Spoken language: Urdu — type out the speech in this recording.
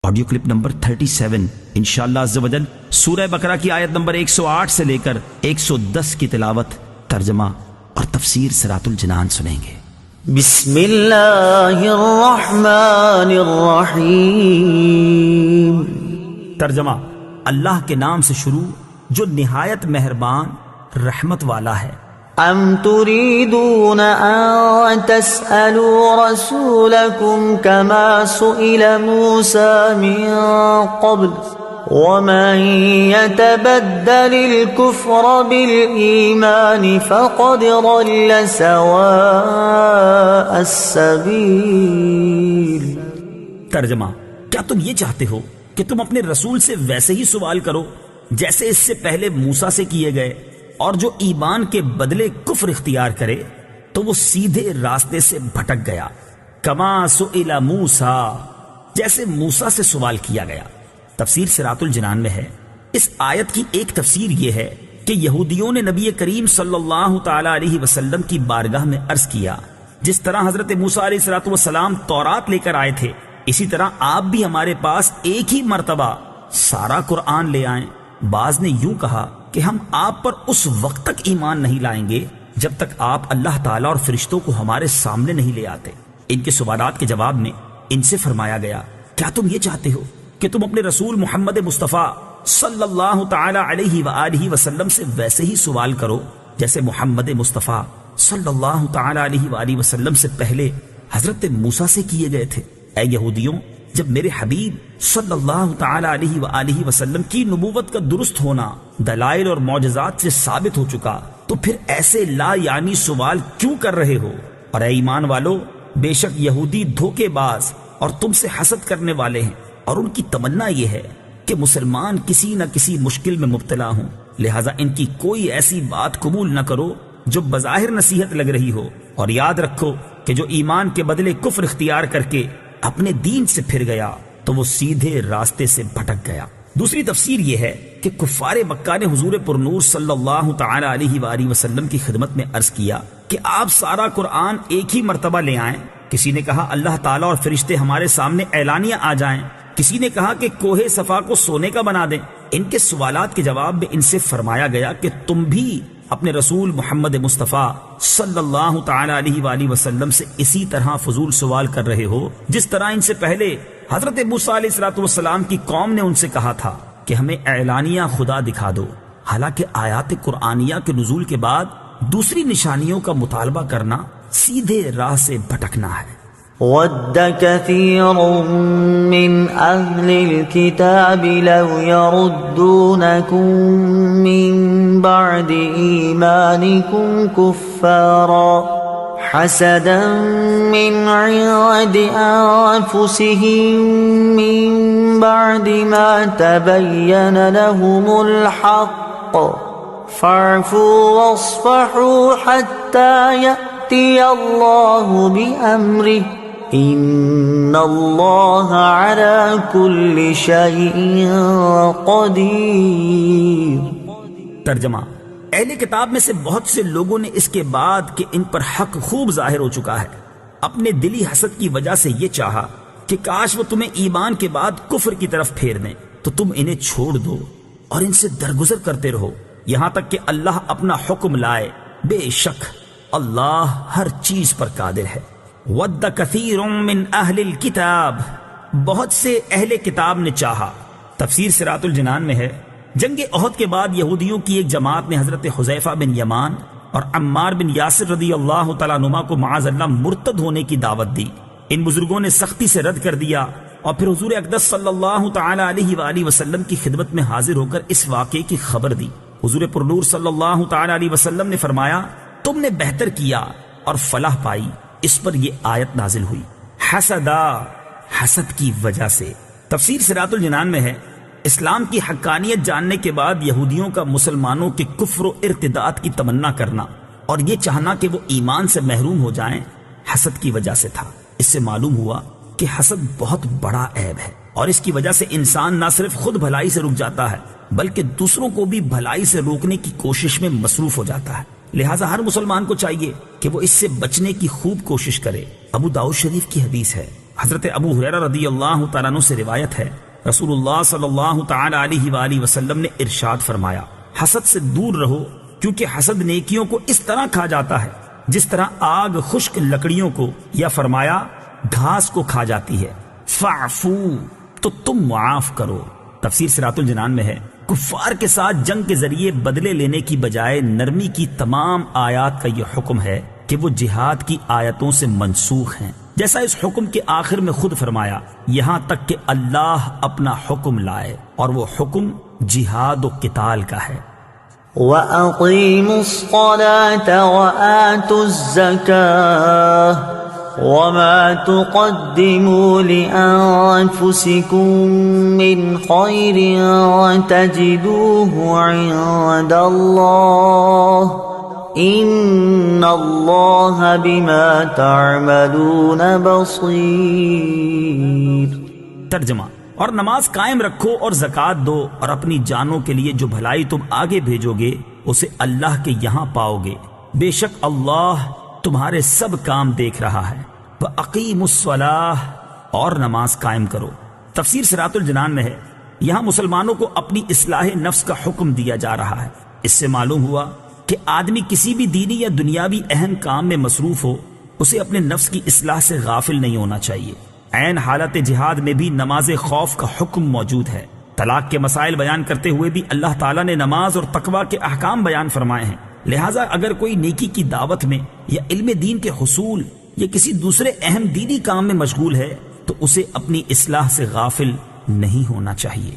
آڈیو کلپ نمبر 37 انشاءاللہ عز و جل سورہ بقرہ کی آیت نمبر 108 سے لے کر 110 کی تلاوت، ترجمہ اور تفسیر صراط الجنان سنیں گے۔ بسم اللہ الرحمن الرحیم۔ ترجمہ: اللہ کے نام سے شروع جو نہایت مہربان رحمت والا ہے۔ ام تريدون ان تسألوا رسولكم كما سئل موسى من قبل ومن يتبدل الكفر بالإيمان فقد ضل سواء السبيل۔ ترجمہ: کیا تم یہ چاہتے ہو کہ تم اپنے رسول سے ویسے ہی سوال کرو جیسے اس سے پہلے موسیٰ سے کیے گئے، اور جو ایمان کے بدلے کفر اختیار کرے تو وہ سیدھے راستے سے بھٹک گیا۔ کما سئل موسیٰ، جیسے موسیٰ سے سوال کیا گیا۔ تفسیر صراط الجنان میں ہے۔ اس آیت کی ایک تفسیر یہ ہے کہ یہودیوں نے نبی کریم صلی اللہ تعالی علیہ وسلم کی بارگاہ میں عرض کیا، جس طرح حضرت موسیٰ علیہ السلام تورات لے کر آئے تھے، اسی طرح آپ بھی ہمارے پاس ایک ہی مرتبہ سارا قرآن لے آئیں۔ بعض نے یوں کہا کہ ہم آپ پر اس وقت تک ایمان نہیں لائیں گے جب تک آپ اللہ تعالیٰ اور فرشتوں کو ہمارے سامنے نہیں لے آتے۔ ان کے سوالات کے جواب میں ان سے فرمایا گیا، کیا تم یہ چاہتے ہو کہ تم اپنے رسول محمد مصطفیٰ صلی اللہ تعالی علیہ وآلہ وسلم سے ویسے ہی سوال کرو جیسے محمد مصطفیٰ صلی اللہ تعالی علیہ وآلہ وسلم سے پہلے حضرت موسیٰ سے کیے گئے تھے؟ اے یہودیوں، جب میرے حبیب صلی اللہ تعالی علیہ وآلہ وسلم کی نبوت کا درست ہونا دلائل اور معجزات سے ثابت ہو چکا تو پھر ایسے لا یعنی سوال کیوں کر رہے ہو؟ اور اے ایمان والو، بے شک یہودی دھوکے باز اور تم سے حسد کرنے والے ہیں، اور ان کی تمنا یہ ہے کہ مسلمان کسی نہ کسی مشکل میں مبتلا ہوں، لہٰذا ان کی کوئی ایسی بات قبول نہ کرو جو بظاہر نصیحت لگ رہی ہو، اور یاد رکھو کہ جو ایمان کے بدلے کفر اختیار کر کے اپنے دین سے پھر گیا تو وہ سیدھے راستے سے بھٹک گیا۔ دوسری تفسیر یہ ہے کہ کفار مکہ نے حضور پرنور صلی اللہ تعالی علیہ وآلہ وسلم کی خدمت میں عرض کیا کہ آپ سارا قرآن ایک ہی مرتبہ لے آئیں۔ کسی نے کہا اللہ تعالیٰ اور فرشتے ہمارے سامنے اعلانیہ آ جائیں، کسی نے کہا کہ کوہ صفا کو سونے کا بنا دیں۔ ان کے سوالات کے جواب میں ان سے فرمایا گیا کہ تم بھی اپنے رسول محمد مصطفیٰ صلی اللہ تعالی علیہ وآلہ وسلم سے اسی طرح فضول سوال کر رہے ہو جس طرح ان سے پہلے حضرت موسیٰ علیہ السلام کی قوم نے ان سے کہا تھا کہ ہمیں اعلانیہ خدا دکھا دو، حالانکہ آیات قرآنیہ کے نزول کے بعد دوسری نشانیوں کا مطالبہ کرنا سیدھے راہ سے بھٹکنا ہے۔ وَدَّ كَثِيرٌ مِّنْ أَهْلِ الْكِتَابِ لَوْ يَرُدُّونَكُمْ مِّن بَعْدِ إِيمَانِكُمْ كُفَّارًا حَسَدًا مِّنْ عِندِ أَنفُسِهِم مِّن بَعْدِ مَا تَبَيَّنَ لَهُمُ الْحَقُّ فَاعْفُوا وَاصْفَحُوا حَتَّى يَأْتِيَ اللَّهُ بِأَمْرِهِ إِنَّ اللَّهَ عَلَى كُلِّ شَيْءٍ قَدِيرٌ۔ ترجمہ: اہل کتاب میں سے بہت سے لوگوں نے اس کے بعد کہ ان پر حق خوب ظاہر ہو چکا ہے اپنے دلی حسد کی وجہ سے یہ چاہا کہ کاش وہ تمہیں ایمان کے بعد کفر کی طرف پھیر دیں تو تم انہیں چھوڑ دو اور ان سے درگزر کرتے رہو یہاں تک کہ اللہ اپنا حکم لائے۔ بے شک اللہ ہر چیز پر قادر ہے۔ وَدَّ كَثِيرٌ مِّنْ أَهْلِ الْكِتَابِ، بہت سے اہل کتاب نے چاہا۔ تفسیر صراط الجنان میں ہے، جنگ احد کے بعد یہودیوں کی ایک جماعت نے حضرت حذیفہ بن یمان اور عمار بن یاسر رضی اللہ تعالیٰ عنہما کو معاذ اللہ مرتد ہونے کی دعوت دی۔ ان بزرگوں نے سختی سے رد کر دیا اور پھر حضور اقدس صلی اللہ تعالی علیہ وآلہ وسلم کی خدمت میں حاضر ہو کر اس واقعے کی خبر دی۔ حضور پرنور صلی اللہ تعالی علیہ وسلم نے فرمایا، تم نے بہتر کیا اور فلاح پائی۔ اس پر یہ آیت نازل ہوئی، حسدا، حسد کی وجہ سے۔ تفسیر صراط الجنان میں ہے، اسلام کی حقانیت جاننے کے بعد یہودیوں کا مسلمانوں کے کفر و ارتداد کی تمنا کرنا اور یہ چاہنا کہ وہ ایمان سے محروم ہو جائیں حسد کی وجہ سے تھا۔ اس سے معلوم ہوا کہ حسد بہت بڑا عیب ہے اور اس کی وجہ سے انسان نہ صرف خود بھلائی سے رک جاتا ہے بلکہ دوسروں کو بھی بھلائی سے روکنے کی کوشش میں مصروف ہو جاتا ہے۔ لہٰذا ہر مسلمان کو چاہیے کہ وہ اس سے بچنے کی خوب کوشش کرے۔ ابو داؤد شریف کی حدیث ہے، حضرت ابو ہریرہ رضی اللہ تعالیٰ عنہ سے روایت ہے، رسول اللہ صلی اللہ تعالی علیہ وآلہ وسلم نے ارشاد فرمایا، حسد سے دور رہو، کیونکہ حسد نیکیوں کو اس طرح کھا جاتا ہے جس طرح آگ خشک لکڑیوں کو یا فرمایا گھاس کو کھا جاتی ہے۔ فاعفو، تو تم معاف کرو۔ تفسیر صراط الجنان میں ہے، کفار کے ساتھ جنگ کے ذریعے بدلے لینے کی بجائے نرمی کی تمام آیات کا یہ حکم ہے کہ وہ جہاد کی آیتوں سے منسوخ ہیں، جیسا اس حکم کے آخر میں خود فرمایا، یہاں تک کہ اللہ اپنا حکم لائے، اور وہ حکم جہاد و قتال کا ہے۔ وَأَقِيمُوا الصَّلَاةَ وَآتُوا الزَّكَاةَ وَمَا تُقَدِّمُوا لِأَنفُسِكُم مِّنْ خَيْرٍ تَجِدُوهُ عِندَ اللَّهِ إِنَّ اللَّهَ بِمَا تَعْمَلُونَ بَصِيرٌ۔ ترجمہ، اور نماز قائم رکھو اور زکوٰۃ دو، اور اپنی جانوں کے لیے جو بھلائی تم آگے بھیجو گے اسے اللہ کے یہاں پاؤ گے، بے شک اللہ تمہارے سب کام دیکھ رہا ہے۔ وَأَقِيمُوا الصَّلَاةَ، اور نماز قائم کرو۔ تفسیر صراط الجنان میں ہے، یہاں مسلمانوں کو اپنی اصلاح نفس کا حکم دیا جا رہا ہے۔ اس سے معلوم ہوا کہ آدمی کسی بھی دینی یا دنیاوی اہم کام میں مصروف ہو، اسے اپنے نفس کی اصلاح سے غافل نہیں ہونا چاہیے۔ عین حالت جہاد میں بھی نماز خوف کا حکم موجود ہے۔ طلاق کے مسائل بیان کرتے ہوئے بھی اللہ تعالیٰ نے نماز اور تقوی کے احکام بیان فرمائے ہیں۔ لہٰذا اگر کوئی نیکی کی دعوت میں یا علم دین کے حصول یا کسی دوسرے اہم دینی کام میں مشغول ہے تو اسے اپنی اصلاح سے غافل نہیں ہونا چاہیے۔